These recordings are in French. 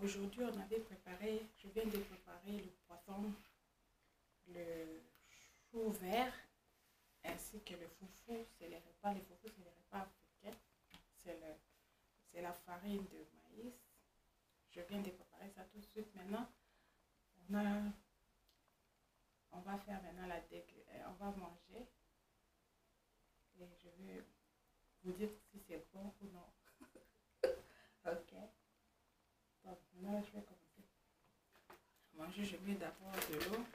Aujourd'hui, on avait préparé, je viens de préparer le poisson, le chou vert, ainsi que le foufou. C'est les repas, les foufous, c'est les repas africains. C'est la farine de maïs. Je viens de préparer ça tout de suite. Maintenant, on a, on va faire maintenant on va manger. Et je vais vous dire si c'est bon ou non. Ok. Donc, maintenant, je vais commencer à manger. Je mets d'abord de l'eau.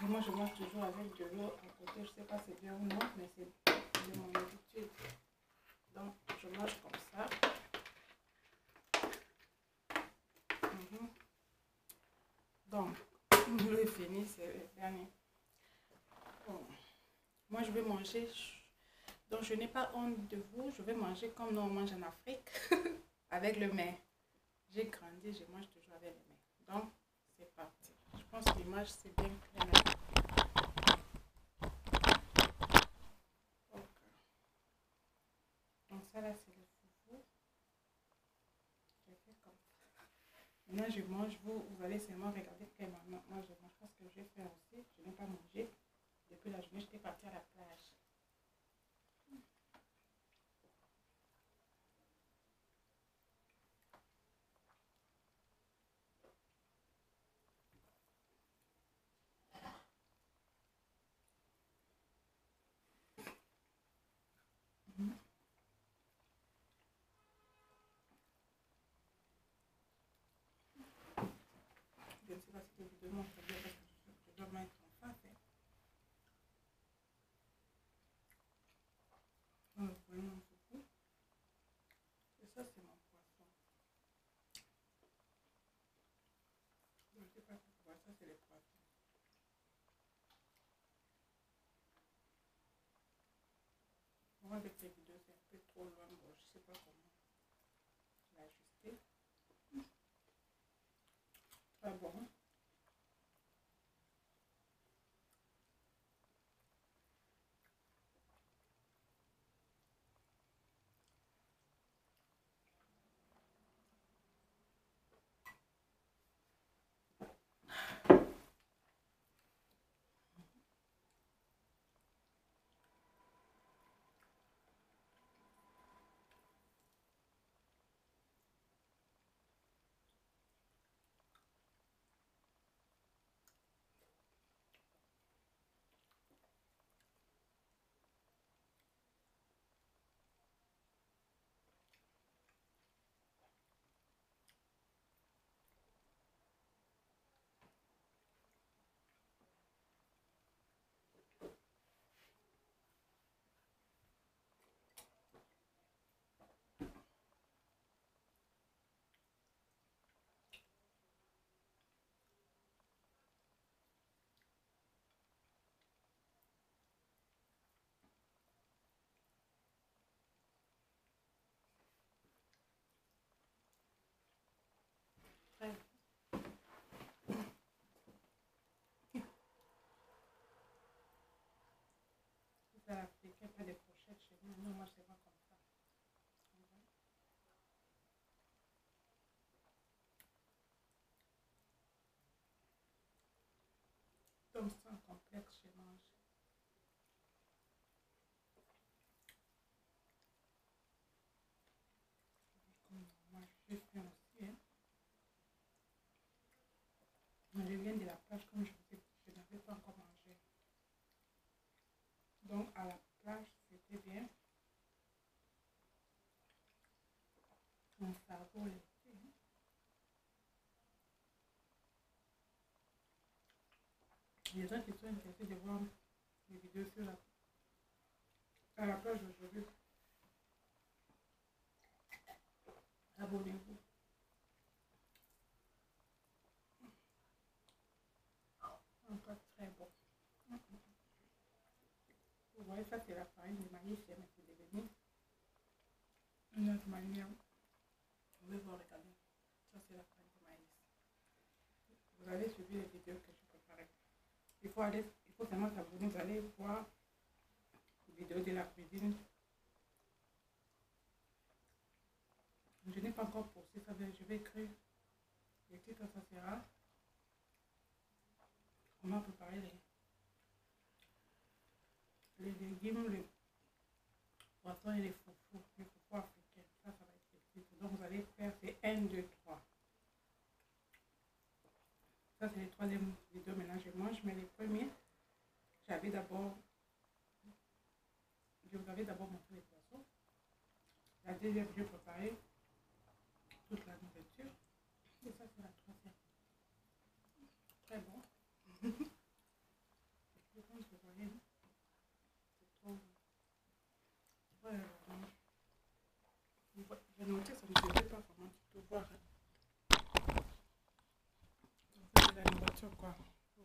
Moi, je mange toujours avec de l'eau à côté. Je ne sais pas si c'est bien ou non, mais c'est de mon habitude. Donc, je mange comme ça. Donc, l'eau est finie, c'est le dernier. Bon. Moi, je vais manger. Donc, je n'ai pas honte de vous. Je vais manger comme nous on mange en Afrique, avec le mets. J'ai grandi, je mange toujours avec le mets. Donc, c'est parti. Je pense que l'image, c'est bien clair. Donc, ça là, c'est le foufou. Je fais comme ça. Maintenant, je mange. Vous allez seulement regarder que moi, je mange parce que je vais faire aussi. Je n'ai pas mangé. Depuis la journée, j'étais partie à la plage. Je ne sais pas si vous demandez très bien parce que je dois mettre en face. Vous voyez mon foufou. Et ça, c'est mon poisson. Je ne sais pas si vous voyez, ça, c'est le poisson. Moi, avec ces vidéos, c'est un peu trop loin. Bon, je ne sais pas comment l'ajuster. Très bon. Très bon. C'est l'Africain, pas des fourchettes chez nous. Non, moi, c'est pas comme ça. Donc, sans complexe, je mange. Comme moi, je fais aussi. Hein. Je viens de la plage, comme je vous ai dit, je n'avais pas encore mangé. Donc, à la plage, c'était bien. Mon cerveau est ici. Hein. Il y a des gens qui sont intéressés de voir les vidéos à la plage aujourd'hui. Abonnez-vous. Encore très bon. Vous voyez, ça c'est la farine de maïs, mais c'est devenu une autre manière. Vous pouvez voir, regardez. Ça c'est la farine de maïs. Vous avez suivi les vidéos que je préparais. Il faut seulement s'abonner, vous allez voir les vidéos de la cuisine pas encore posté, je vais écrire les titres, ça sera comment préparer les légumes, les poissons et les foufous africains. Ça va être le titre. Donc vous allez faire ces 1, 2, 3. Ça c'est les troisième vidéo, maintenant je mange, mais les premiers, je vous avais d'abord montré les poissons. La deuxième, j'ai préparé toute la nourriture. Et ça c'est la troisième. Très bon. Je pense que vous voyez, c'est trop... Ouais, j'ai noté, ça ne se fait pas comment tu peux voir. C'est la nourriture quoi.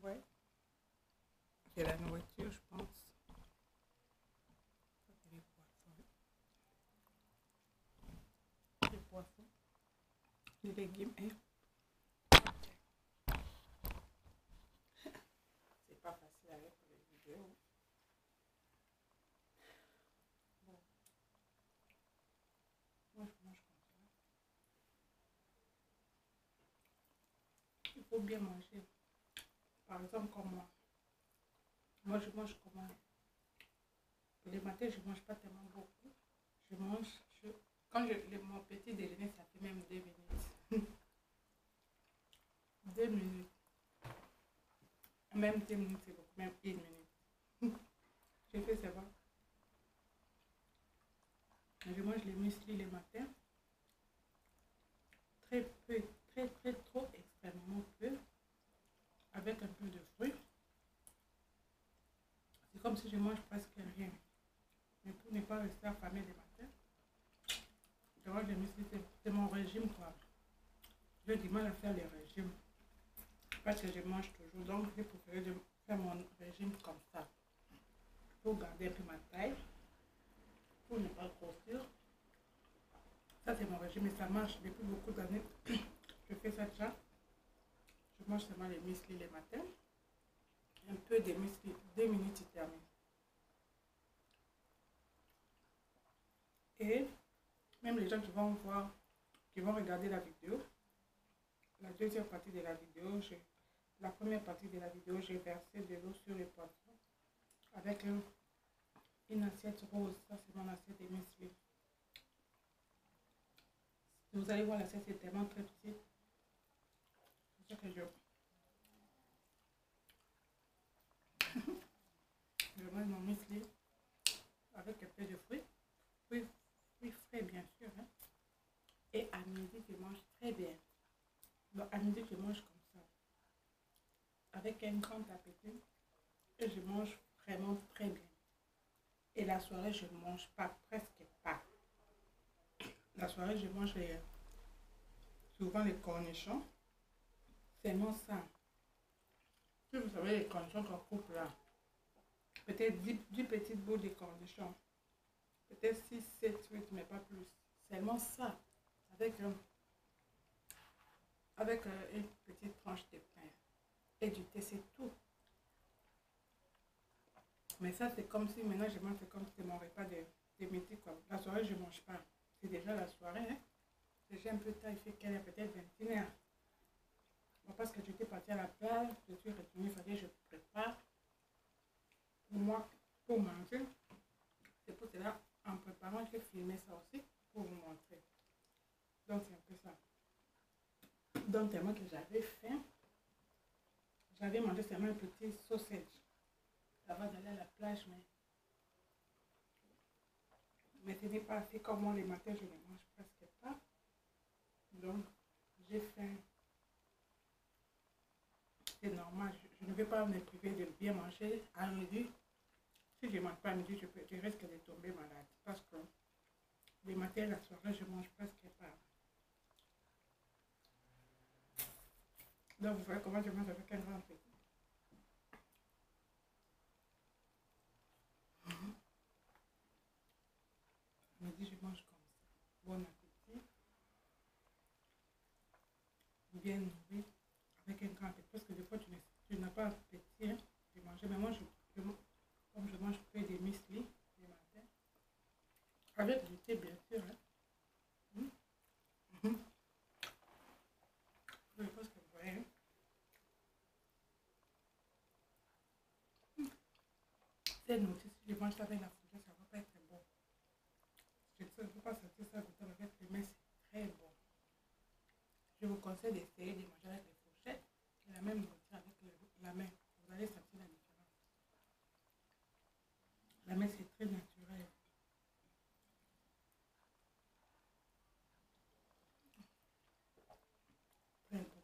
Ouais. C'est la nourriture, je pense. Ça c'est les poissons. Les poissons. Les légumes. Et... c'est pas facile avec les vidéos. Bon. Moi je mange comme ça. Il faut bien manger. Par exemple comme moi. Moi je mange comment? Les matins je mange pas tellement beaucoup. Je mange, mon petit déjeuner ça fait même 2 minutes. 2 minutes. Même 2 minutes c'est beaucoup, même 1 minute. Je fais ça va. Je mange les muesli les matins. Très peu, très trop, extrêmement peu. Avec un peu de fruits. C'est comme si je mange presque rien. Mais pour ne pas rester affamé le matin, je mange les muesli, c'est mon régime quoi. J'ai du mal à faire les régimes. Parce que je mange toujours. Donc j'ai préféré de faire mon régime comme ça. Pour garder un peu ma taille. Pour ne pas grossir. Ça c'est mon régime et ça marche depuis beaucoup d'années. Je fais ça déjà. Je mange seulement les muesli les matins. Un peu de muesli, 2 minutes et terminé. Et même les gens qui vont voir, qui vont regarder la vidéo, la deuxième partie de la vidéo, la première partie de la vidéo, j'ai versé de l'eau sur les poissons avec une assiette rose. Ça c'est mon assiette de muesli. Vous allez voir l'assiette c'est tellement très petite. C'est ça que je mange mon muesli avec un peu de fruits. Fruits frais bien sûr. Hein. Et à midi je mange très bien. Donc à midi je mange comme ça. Avec un grand appétit. Et je mange vraiment très bien. Et la soirée je ne mange pas, presque pas. La soirée je mange souvent les cornichons. Seulement ça. Si vous savez les cornichons qu'on coupe là. Peut-être 10 petites boules de cornichons. Peut-être 6, 7, 8, mais pas plus. Seulement ça. Avec une petite tranche de pain. Et du thé, c'est tout. Mais ça, c'est comme si maintenant je mange, c'est comme si c'était mon repas de midi. Quoi. La soirée, je ne mange pas. C'est déjà la soirée. Hein? Déjà un peu tard, il fait qu'elle est peut-être 21h. Bon, parce que j'étais partie à la plage, je suis retournée, il fallait que je prépare pour moi, pour manger. C'est pour cela, en préparant, j'ai filmé ça aussi pour vous montrer. Donc, c'est un peu ça. Donc, tellement que j'avais faim, j'avais mangé seulement un petit sausage avant d'aller à la plage, mais ce n'est pas assez comme moi les matins, je ne mange presque pas. Donc, j'ai faim. C'est normal, je ne vais pas me priver de bien manger à midi. Si je ne mange pas à midi, je risque de tomber malade. Parce que les matins et la soirée, je ne mange presque pas. Donc, vous voyez comment je mange avec un grand appétit. À midi, je mange comme ça. Bon appétit. Bien nourri. Avec un grand appétit. Parce que des fois, tu n'as pas appétit hein, de manger. Mais moi, comme je mange peu de muesli le matin, avec du thé, bien sûr. Hein. C'est noté, si je mange ça avec la fourchette, ça ne va pas être bon. Je ne peux pas sentir ça goûter avec les mains, c'est très bon. Je vous conseille d'essayer de manger avec les fourchettes et la même nourriture avec la main. Vous allez sentir la différence. La main, c'est très naturel. Très bon.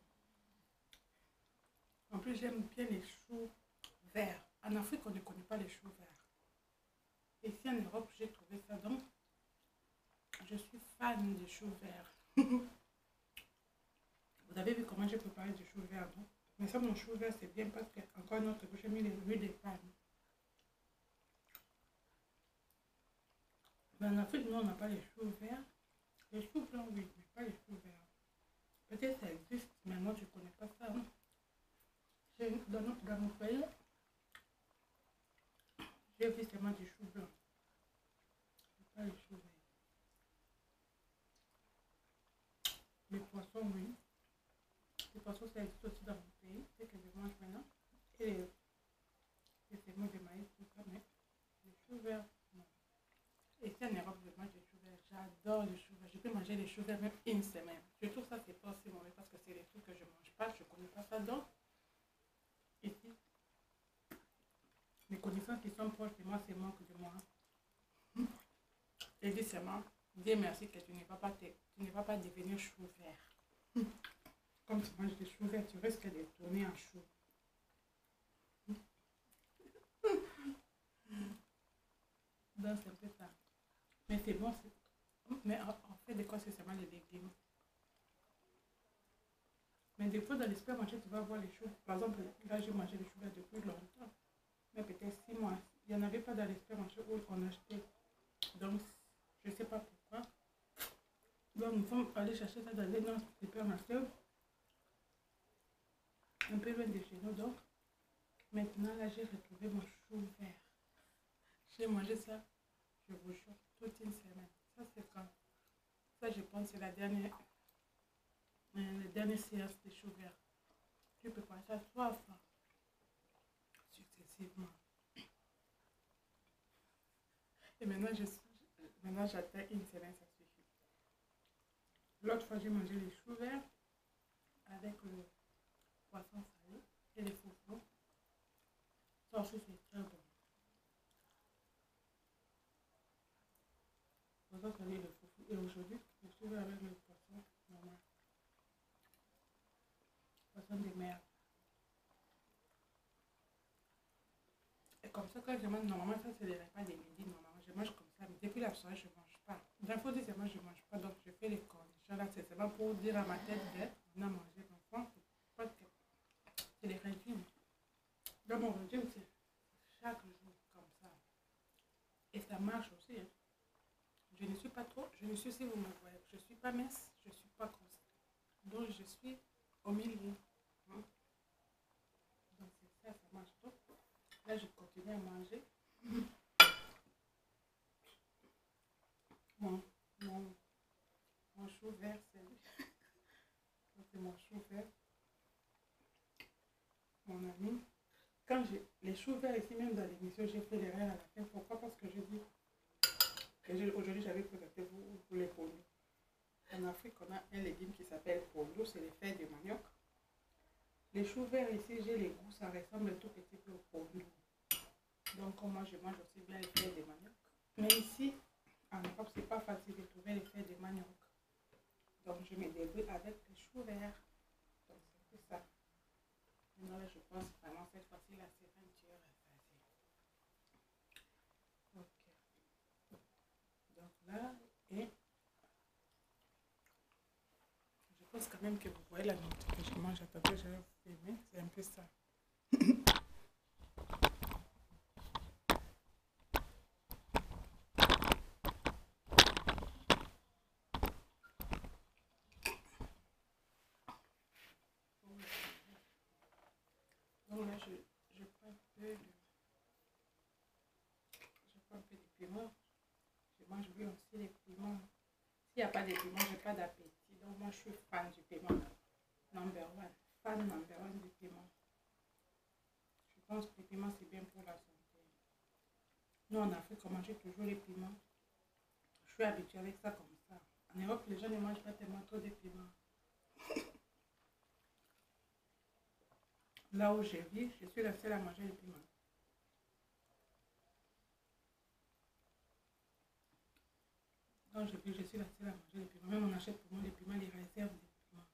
En plus, j'aime bien les choux verts. En Afrique, on ne connaît pas les choux verts. Ici en Europe, j'ai trouvé ça, donc je suis fan des choux verts. Vous avez vu comment j'ai préparé du chou vert, non? Mais ça, mon chou vert, c'est bien parce que, encore une autre, j'ai mis les huiles des palmes. Mais en Afrique, nous, on n'a pas les choux verts. Les choux blancs, oui, mais pas les choux verts. Peut-être ça existe, mais moi, je ne connais pas ça. Hein. Dans mon pays, j'ai vu seulement des choux blancs. Pas les choux verts. Les poissons, oui. Les poissons, ça existe aussi dans mon pays. C'est que je mange maintenant. Et les semoles de maïs, tout ça, mais les choux verts, non. Et ici en Europe, je mange les choux verts. J'adore les choux verts. Je peux manger les choux verts même une semaine. Je trouve ça, c'est pas aussi mauvais parce que c'est des trucs que je ne mange pas. Je ne connais pas ça. Donc, ici, mes connaissances qui sont proches de moi, c'est manque de moi. Et dis seulement, dis merci que tu ne vas pas devenir chou vert. Comme tu manges des choux verts, tu risques de tourner en chou. Donc, c'est un peu ça. Mais c'est bon. Mais en fait, de quoi c'est seulement les légumes. Mais des fois, dans les supermarchés, tu vas voir les choux. Par exemple, là, j'ai mangé les choux verts depuis longtemps. Mais peut-être 6 mois. Il n'y en avait pas dans les supermarchés où on achetait. Donc, je ne sais pas pourquoi. Donc, nous sommes allés chercher ça dans les supermarchés. Un peu loin de chez nous. Donc, maintenant, là, j'ai retrouvé mon chou vert. J'ai mangé ça, je vous jure, toute une semaine. Ça, c'est quand? Ça, je pense, c'est la dernière séance de chou vert. Je peux pas ça 3 fois successivement. Et maintenant, j'atteins une semaine, ça suffit. L'autre fois, j'ai mangé les choux verts avec le poisson salé et les foufous. Ça aussi, c'est très bon. Vous avez le foufou. Et aujourd'hui, je suis avec le poisson normal. Poisson de mer. Et comme ça, quand je mange, normalement, ça, c'est les repas des midi. Normalement, je mange comme ça. Mais depuis la soirée, je ne mange pas. Il faut dire seulement, je ne mange pas. Donc, je fais les conditions. Là, c'est seulement pour dire à ma tête d'être venir manger. Enfant, parce que c'est les régimes. Dans mon régime, c'est chaque jour comme ça. Et ça marche aussi. Hein. Je ne suis pas trop, je ne suis, si vous me voyez, je ne suis pas mince, je ne suis pas grosse. Donc, je suis au milieu. Hein. Donc, c'est ça, ça marche trop. Là, je continue à manger. Mon chou vert, c'est mon chou vert, mon ami. Quand j'ai les choux verts ici, même dans l'émission, j'ai fait l'erreur à la fin. Pourquoi? Parce que je dis que aujourd'hui, j'avais présenté pour les pondus. En Afrique, on a un légume qui s'appelle pondu, c'est les fèves de manioc. Les choux verts ici, j'ai les goûts, ça ressemble un tout petit peu au pondu. Donc, moi, je mange aussi bien les fèves de manioc. Mais ici, en Europe, c'est pas facile de trouver les fèves de manioc. Donc, je me débrouille avec les choux verts. Donc, c'est tout ça. Maintenant, là, je pense vraiment cette fois-ci, la ceinture est facile. Ok. Donc là, et je pense quand même que vous voyez la nourriture que je mange. Attendez, je vais vous filmer. C'est un peu ça. Donc là, je prends un peu de piment. Je mange bien aussi les piments. S'il n'y a pas de piment, je n'ai pas d'appétit. Donc moi, je suis fan du piment. Number one. Fan number one du piment. Je pense que le piment, c'est bien pour la santé. Nous, en Afrique, on mange toujours les piments. Je suis habituée avec ça comme ça. En Europe, les gens ne mangent pas tellement trop de piments. Là où je vis, je suis la seule à manger les piments. Quand je vis, je suis la seule à manger les piments. Même on achète pour moi les piments, les réserves des piments.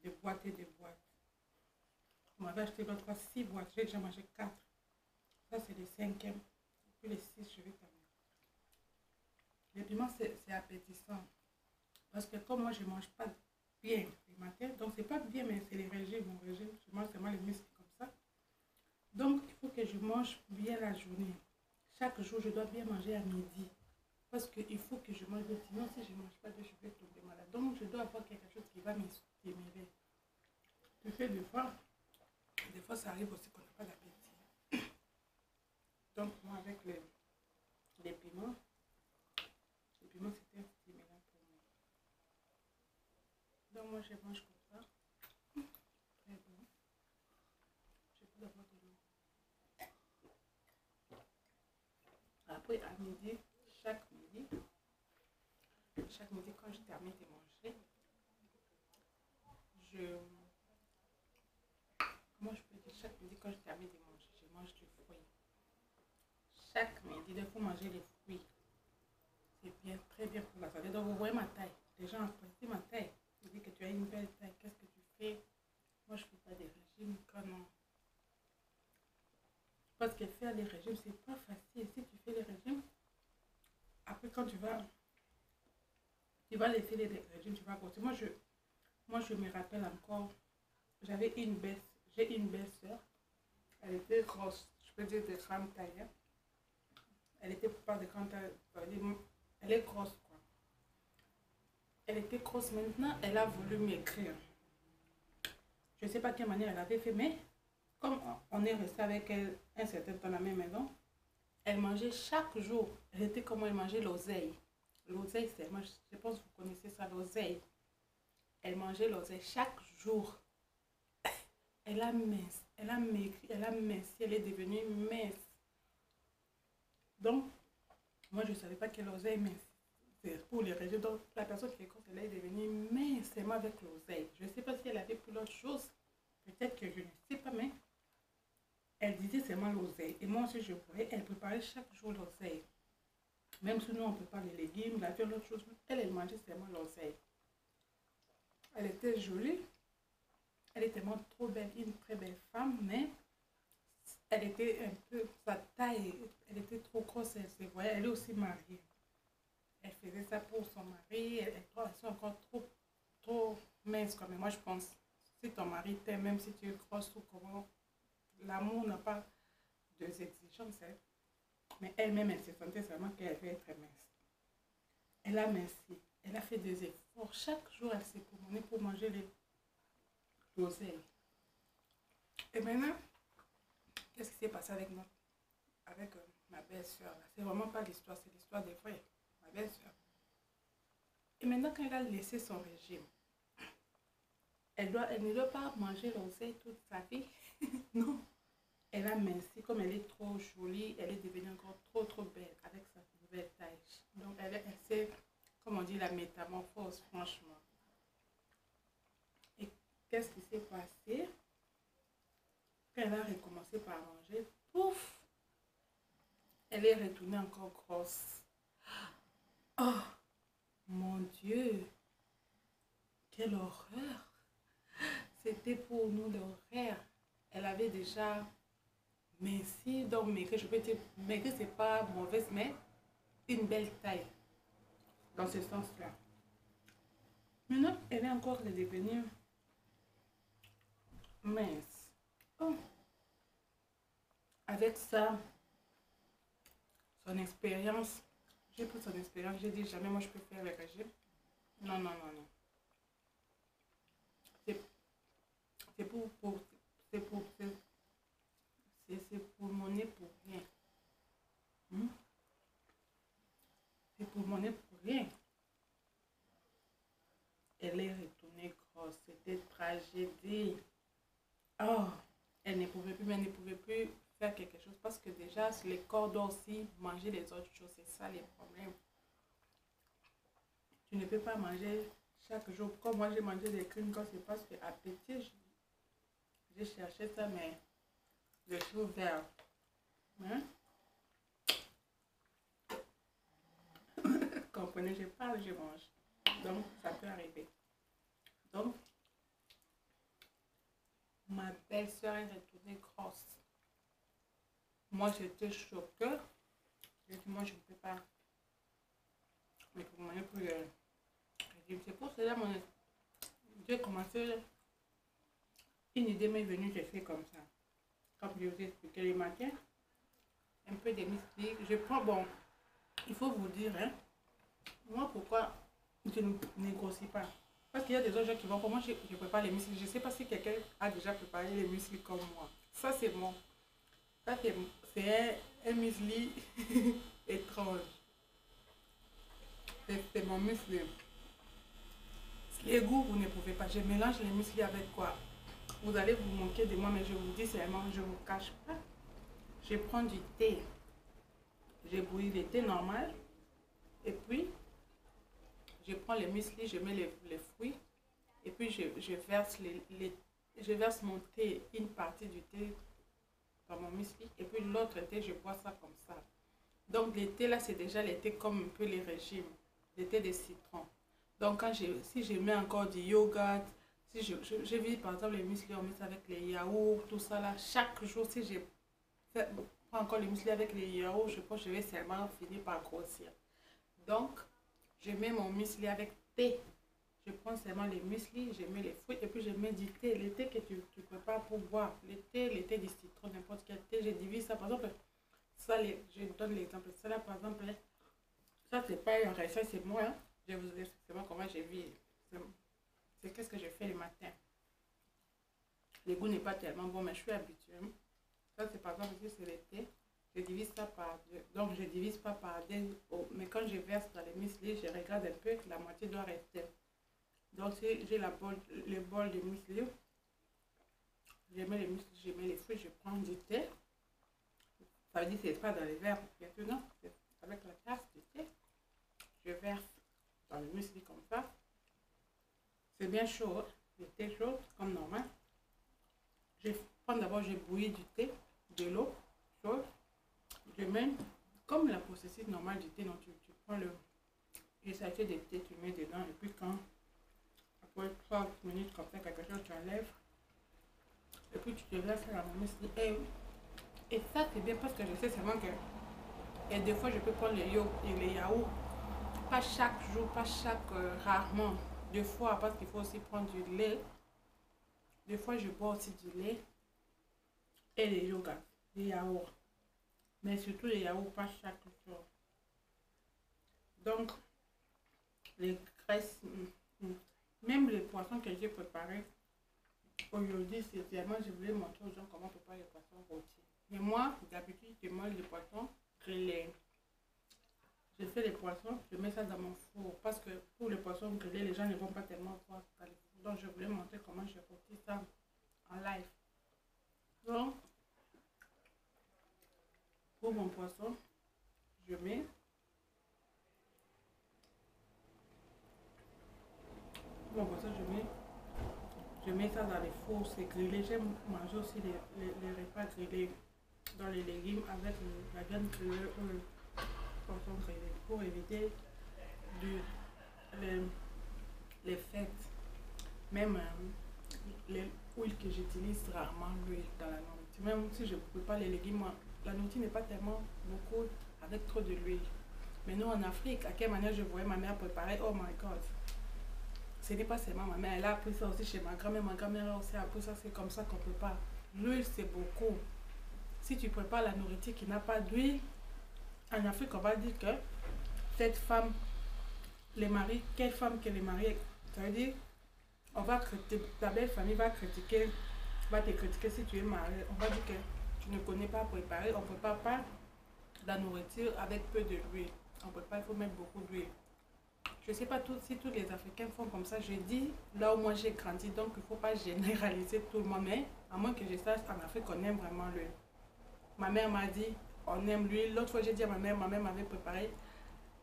Des boîtes et des boîtes. On m'avait acheté l'autre fois 6 boîtes. J'ai déjà mangé 4. Ça, c'est le 5e. Puis les 6, je vais terminer. Les piments, c'est appétissant. Parce que comme moi, je ne mange pas bien le matin, donc c'est pas bien, mais c'est les régimes. Mon régime, je mange seulement les muscles comme ça. Donc, il faut que je mange bien la journée. Chaque jour, je dois bien manger à midi. Parce qu'il faut que je mange bien. Sinon, si je ne mange pas bien, je vais tomber malade. Donc, je dois avoir quelque chose qui va me stimuler. Je fais des fois, ça arrive aussi qu'on n'a pas d'appétit. Donc, moi, avec les piments, c'était un stimulant pour moi. Donc, moi, je mange comme ça. Très bon. Je peux d'abord de l'eau. Après, à midi, chaque midi, quand je termine de manger, comment je peux dire, chaque midi, quand je termine de manger, je mange du fruit. Chaque midi, il faut manger les fruits. C'est bien, très bien pour la santé. Donc, vous voyez ma taille. Les gens apprécient ma taille. Ils disent que tu as une belle taille. Qu'est-ce que tu fais? Moi, je ne fais pas des régimes. Non. Parce que faire les régimes, c'est pas facile. Si tu fais les régimes, après, quand tu vas laisser les régimes, tu vas grossir. Moi, je me rappelle encore, j'ai une belle soeur. Elle était grosse. Je peux dire de grande taille. Elle était pas de grande taille. Elle est grosse, quoi. Elle était grosse. Maintenant, elle a voulu m'écrire. Je ne sais pas quelle manière elle avait fait, mais comme on est resté avec elle un certain temps dans la même maison, elle mangeait chaque jour. Elle était comme elle mangeait l'oseille. L'oseille, c'est, moi, je pense que vous connaissez ça, l'oseille. Elle mangeait l'oseille chaque jour. Elle a mince, elle a maigri, elle a minci, elle est devenue mince. Donc, moi, je ne savais pas que l'oseille mince. C'est pour les régimes. Donc, la personne qui est grosse, elle est devenue mince seulement avec l'oseille. Je ne sais pas si elle avait pour l'autre chose. Peut-être que je ne sais pas, mais elle disait seulement l'oseille. Et moi aussi, je voyais, elle préparait chaque jour l'oseille. Même si nous, on prépare les légumes, la viande, l'autre chose, elle mangeait seulement l'oseille. Elle était jolie. Elle était tellement trop belle, une très belle femme, mais elle était un peu, sa taille, elle était trop grosse, elle se voyait. Elle est aussi mariée. Elle faisait ça pour son mari. Elle est encore trop mince, comme moi, je pense. Si ton mari t'aime, même si tu es grosse ou comment, l'amour n'a pas de exigences. Hein. Mais elle-même, elle se sentait seulement qu'elle devait être mince. Elle a minci. Elle a fait des efforts. Chaque jour, elle s'est promenée pour manger les l'oseille. Et maintenant, qu'est-ce qui s'est passé avec ma belle-sœur? C'est vraiment pas l'histoire, c'est l'histoire des frères. Ma belle-sœur. Et maintenant, quand elle a laissé son régime, elle ne doit pas manger l'oseille toute sa vie. Non. Elle a minci, comme elle est trop jolie, elle est devenue encore trop belle avec sa nouvelle taille. Donc, elle sait, comme on dit, la métamorphose, franchement. Et qu'est-ce qui s'est passé? Quand elle a recommencé par manger, pouf! Elle est retournée encore grosse. Oh, mon Dieu! Quelle horreur! C'était pour nous l'horreur. Elle avait déjà minci, donc maigri, je peux dire, maigri, c'est pas mauvaise, mais une belle taille. Dans ce sens-là. Maintenant, elle est encore devenue mince. Oh. Avec ça, son expérience, j'ai pris son expérience, j'ai dit jamais moi je peux faire le régime. Non. C'est pour mon nez pour rien. C'est pour mon nez pour rien. Elle est retournée grosse, c'était tragédie. Oh, elle ne pouvait plus faire quelque chose. Parce que déjà, les corps doivent aussi manger les autres choses. C'est ça les problèmes. Tu ne peux pas manger chaque jour. Comme moi, j'ai mangé des creams quand c'est parce que appétit. J'ai cherché ça, mais le chou vert. Hein? Comprenez, je parle, je mange. Donc, ça peut arriver. Donc, ma belle-sœur est retournée grosse. Moi, j'étais choquée. J'ai dit, moi, je ne peux pas. Mais pour manger pour le... C'est pour cela que j'ai commencé. Une idée m'est venue, j'ai fait comme ça. Comme je vous ai expliqué le matin. Un peu de mystique. Je prends, bon, il faut vous dire, hein. Moi, pourquoi je ne négocie pas? Parce qu'il y a des autres gens qui vont, comment je prépare les muesli. Je ne sais pas si quelqu'un a déjà préparé les muesli comme moi. Ça, c'est bon. Ça, c'est un muesli étrange. C'est mon muesli. Les goûts, vous ne pouvez pas. Je mélange les muesli avec quoi? Vous allez vous moquer de moi, mais je vous dis seulement, je ne vous cache pas. Je prends du thé. J'ai bouilli le thé normal. Et puis, je prends les muesli, je mets les fruits. Et puis, je verse mon thé, une partie du thé dans mon muesli. Et puis, l'autre thé, je bois ça comme ça. Donc, le thé, là, c'est déjà le thé comme un peu les régimes. Le thé de citron. Donc, si je mets encore du yogourt, si je vis par exemple les muesli, on met ça avec les yaourts, tout ça là. Chaque jour, si je prends encore les muesli avec les yaourts, je pense que je vais seulement finir par grossir. Donc, je mets mon muesli avec thé. Je prends seulement les muesli, je mets les fruits et puis je mets du thé. Le thé que tu prépares pour boire. Le thé du citron, n'importe quel thé, je divise ça. Par exemple, ça, je donne l'exemple. Ça là, par exemple, ça c'est pas une recette, c'est moi. Hein. Je vous explique comment je vis. C'est qu'est-ce que je fais le matin. Le goût n'est pas tellement bon, mais je suis habituée. Ça c'est par exemple ici, c'est le thé. Je divise ça par deux. Donc je divise pas par deux. Mais quand je verse dans les muesli, je regarde un peu, la moitié doit rester. Donc si j'ai le bol de muesli, je mets les muesli, je mets les fruits, je prends du thé. Ça veut dire que c'est pas dans les verres, bien sûr, non. C'est avec la tasse du thé. Je verse dans le muesli comme ça. C'est bien chaud, hein? Le thé chaud, comme normal. Je prends d'abord, je bouillis du thé, de l'eau chaude. Je mets, comme la processus normale du thé, donc tu prends le sachet de thé, tu mets dedans, et puis quand, après 30 minutes, comme ça, quelque chose, tu enlèves. Et puis tu te verses dans le muesli. Et ça, c'est bien parce que je sais seulement que, et des fois, je peux prendre les yaourts. Pas chaque jour, pas rarement. Deux fois, parce qu'il faut aussi prendre du lait. Des fois, je bois aussi du lait et les yogourts, des yaourts. Mais surtout les yaourts, pas chaque jour. Donc, les graisses, même les poissons que j'ai préparés aujourd'hui, c'est vraiment, je voulais montrer aux gens comment préparer les poissons rôtis. Mais moi, d'habitude, je mange les poissons grillés. Je fais les poissons, je mets ça dans mon four parce que pour les poissons grillés, les gens ne vont pas tellement voir dans le four. Donc je voulais montrer comment je rôtis ça en live. Donc, pour mon poisson, je mets ça dans les fours, c'est grillé. J'aime manger aussi les repas grillés dans les légumes avec la viande grillée ou le poisson grillé pour éviter les fêtes. Même l'huile que j'utilise rarement, l'huile dans la nourriture. Même si je ne coupe pas les légumes, la nourriture n'est pas tellement beaucoup avec trop de l'huile. Mais nous en Afrique, à quelle manière je voyais ma mère préparer, oh my god. Ce n'est pas seulement ma mère, elle a appris ça aussi chez ma grand-mère. Ma grand-mère a aussi appris ça, c'est comme ça qu'on prépare. L'huile, c'est beaucoup. Si tu prépares la nourriture qui n'a pas d'huile, en Afrique, on va dire que cette femme, les maris, quelle femme que les maris, ça veut dire, on va critiquer, ta belle famille va te critiquer si tu es marié. On va dire que tu ne connais pas préparer, on ne prépare pas la nourriture avec peu de l'huile. On prépare, il faut mettre beaucoup d'huile. Je ne sais pas si tous les Africains font comme ça. Je dis là où moi j'ai grandi, donc il ne faut pas généraliser tout le monde. Mais à moins que je sache, en Afrique, on aime vraiment l'huile. Ma mère m'a dit, on aime l'huile. L'autre fois, j'ai dit à ma mère m'avait préparé.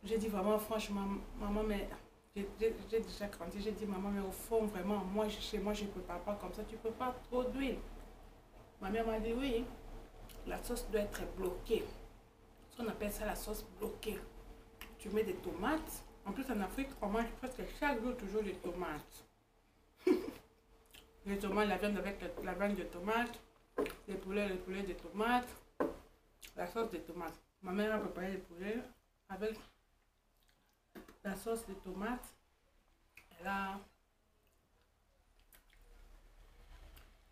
J'ai dit vraiment, franchement, maman, mais j'ai déjà grandi. J'ai dit, maman, mais au fond, vraiment, moi, chez moi, je ne prépare pas comme ça. Tu prépares trop d'huile. Ma mère m'a dit, oui, la sauce doit être bloquée. Ce qu'on appelle ça la sauce bloquée. Tu mets des tomates. En plus, en Afrique, on mange presque chaque jour toujours des tomates. Les tomates, la viande avec la viande de tomate, les poulets de tomates, la sauce de tomate. Ma mère a préparé les poulets avec la sauce de tomate.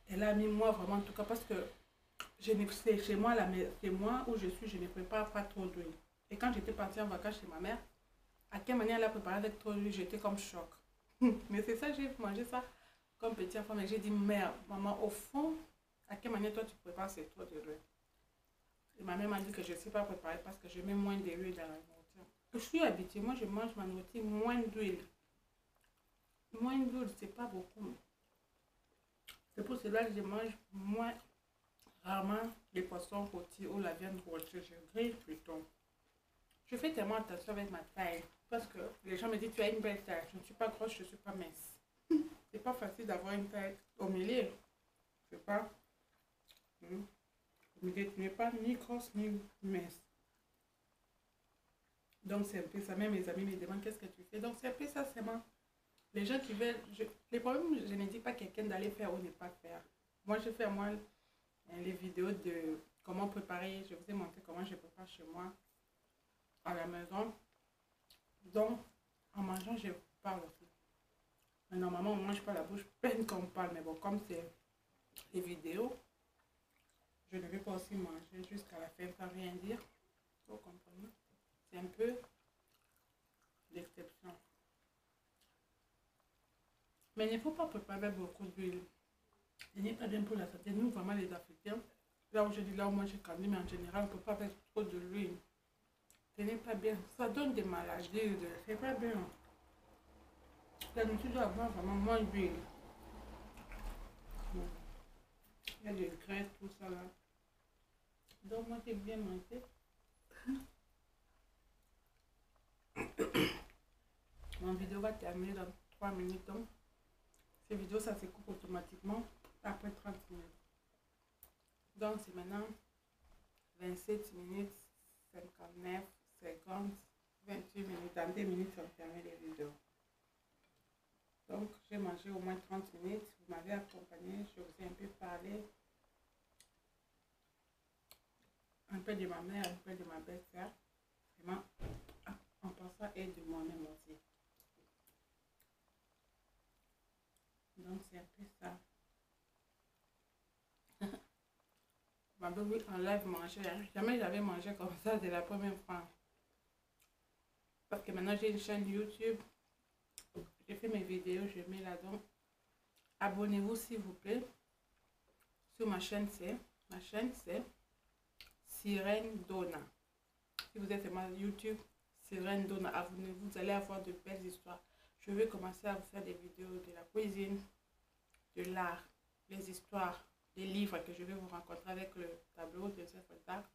Elle a mis moi vraiment en tout cas parce que c'est chez moi, c'est moi où je suis, je ne prépare pas trop d'huile. Et quand j'étais partie en vacances chez ma mère, à quelle manière elle a préparé avec trop d'huile, j'étais comme choc. Mais c'est ça, j'ai mangé ça comme petit enfant, mais j'ai dit, mère, maman, au fond, à quelle manière toi tu prépares c'est trop de l'huile. Et ma mère m'a dit que je ne sais pas préparer parce que je mets moins d'huile dans la nourriture. Je suis habituée, moi je mange ma nourriture moins d'huile. Moins d'huile, c'est pas beaucoup. C'est pour cela que je mange moins rarement les poissons rôtis ou la viande rôtie. Je grille plutôt. Je fais tellement attention avec ma taille parce que les gens me disent tu as une belle taille. Je ne suis pas grosse, je ne suis pas mince. C'est pas facile d'avoir une taille au milieu. C'est pas. Au milieu, tu n'es pas ni grosse ni mince. Donc c'est un peu ça. Même mes amis me demandent qu'est-ce que tu fais. Donc c'est un peu ça, c'est moi. Les gens qui veulent. Les problèmes, je ne dis pas quelqu'un d'aller faire ou ne pas faire. Moi, je fais moi les vidéos de comment préparer. Je vous ai montré comment je prépare chez moi à la maison. Donc, en mangeant, je parle aussi. Mais normalement, on ne mange pas la bouche pleine quand on parle. Mais bon, comme c'est les vidéos, je ne vais pas aussi manger jusqu'à la fin sans rien dire. Vous comprenez? C'est un peu l'exception. Mais il ne faut pas préparer beaucoup d'huile. Ce n'est pas bien pour la santé. Nous, vraiment, les Africains, là où je dis là où moi j'ai grandi, mais en général, on ne peut pas faire trop de l'huile. Ce n'est pas bien. Ça donne des maladies. C'est pas bien. La nourriture doit avoir vraiment moins d'huile. Il y a des graisses, tout ça là. Donc moi j'ai bien mangé. Mon vidéo va terminer dans 3 minutes. Donc ces vidéos ça se coupe automatiquement après 30 minutes. Donc c'est maintenant 27 minutes, 59 secondes, 28 minutes. Dans 2 minutes on ferme les vidéos. Donc j'ai mangé au moins 30 minutes. Vous m'avez accompagné, je vous ai un peu parlé. Un peu de ma mère, un peu de ma belle-sœur. Vraiment, en pensant et de moi-même aussi. Donc c'est un peu ça. Ma bébé en live manger. Hein. Jamais j'avais mangé comme ça, c'est la première fois. Parce que maintenant j'ai une chaîne YouTube. Je fais mes vidéos, je mets là-dedans. Abonnez-vous s'il vous plaît. Sur ma chaîne c'est Sirène Donna. Si vous êtes sur YouTube, Sirène Donna, abonnez-vous, vous allez avoir de belles histoires. Je vais commencer à vous faire des vidéos de la cuisine, de l'art, les histoires, les livres que je vais vous rencontrer avec le tableau de cette d'art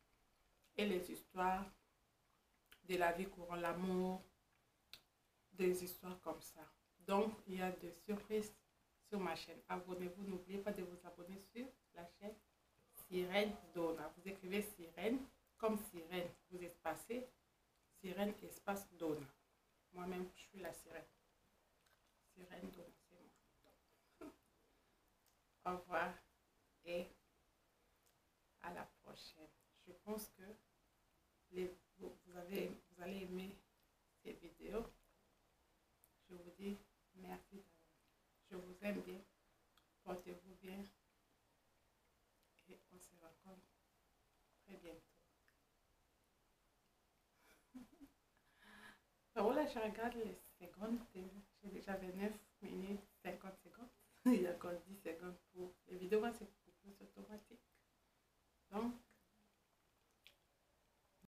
et les histoires de la vie courante, l'amour, des histoires comme ça. Donc, il y a des surprises sur ma chaîne. Abonnez-vous, n'oubliez pas de vous abonner sur la chaîne Sirène Donna. Vous écrivez Sirène comme sirène, vous espacez Sirène espace Donna. Moi-même, je suis la sirène. Sirène Donna, c'est moi. Au revoir et à la prochaine. Je pense que vous allez aimer ces vidéos. Je vous dis merci. Je vous aime bien. Portez-vous bien. Et on se rencontre très bientôt. Voilà, je regarde les secondes. J'ai déjà 29 minutes 50 secondes. Il y a encore 10 secondes pour les vidéos. C'est automatique. Donc,